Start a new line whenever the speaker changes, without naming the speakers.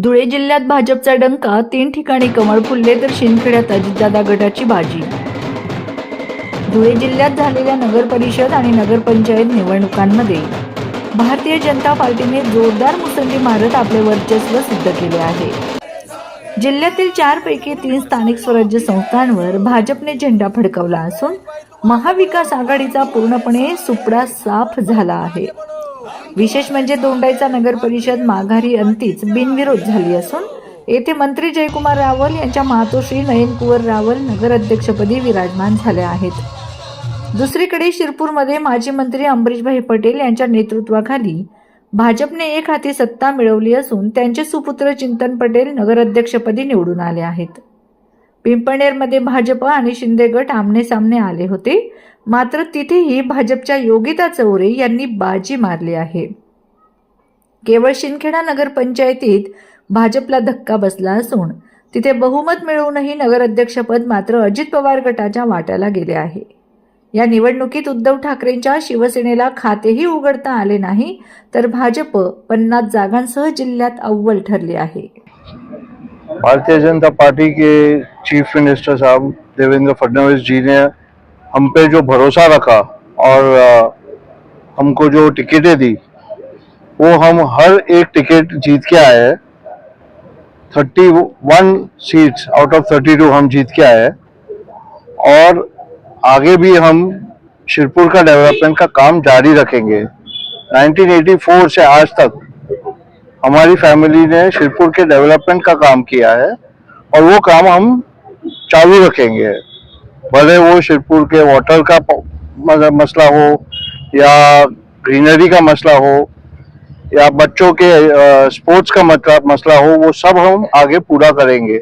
धुळे जिल्ह्यात भाजपचा डंका, 3 ठिकाणी कमळ फुलले तर शिंदखेड्यात अजितदादा गटाची बाजी। धुळे जिल्ह्यात झालेल्या नगर परिषद आणि नगरपंचायत निवडणुकांमध्ये भारतीय जनता पार्टीने जोरदार मुसंडी मारत आपले वर्चस्व सिद्ध केले आहे। जिल्ह्यातील 4 पैकी 3 स्थानिक स्वराज्य संस्थांवर भाजपने झेंडा फडकवला असून महाविकास आघाडीचा पूर्णपणे सुपडा साफ झाला आहे। विशेष म्हणजे दोंडाईचा नगर परिषद माघारी अंतीच बिनविरोध झाली असून येथे मंत्री जयकुमार रावल यांच्या मातोश्री नयनकुवर रावल नगराध्यक्षपदी विराजमान झाल्या आहेत। दुसरीकडे शिरपूरमध्ये माजी मंत्री अमरीशभाई पटेल यांच्या नेतृत्वाखाली भाजपने एक हाती सत्ता मिळवली असून त्यांचे सुपुत्र चिंतन पटेल नगराध्यक्षपदी निवडून आले आहेत। पिंपळनेरमध्ये भाजप आणि शिंदे गट आमने सामने आले होते, मात्र तिथेही भाजपच्या योगिता चौरे यांनी बाजी मारली आहे। केवळ शिंदखेडा नगरपंचायतीत भाजपला धक्का बसला असून तिथे बहुमत मिळवूनही नगराध्यक्षपद मात्र अजित पवार गटाच्या वाट्याला गेले आहे। या निवडणुकीत उद्धव ठाकरेंच्या शिवसेनेला खातेही उघडता आले नाही, तर भाजप 50 जागांसह जिल्ह्यात अव्वल ठरले आहे।
भारतीय जनता पार्टी के चीफ मिनिस्टर साहब देवेंद्र फडणवीस जी ने हम पे जो भरोसा रखा और हमको जो टिकटें दी, वो हम हर एक टिकट जीत के आए हैं। 31 सीट्स आउट ऑफ 32 हम जीत के आए हैं और आगे भी हम शिरपुर का डेवलपमेंट का काम जारी रखेंगे। 1984 से आज तक हमारी फैमिली ने शिरपुर के डेवलपमेंट का काम किया है और वो काम हम चालू रखेंगे। भले वो शिरपुर के वाटर का मसला हो या ग्रीनरी का मसला हो या बच्चों के स्पोर्ट्स का मसला हो, वो सब हम आगे पूरा करेंगे।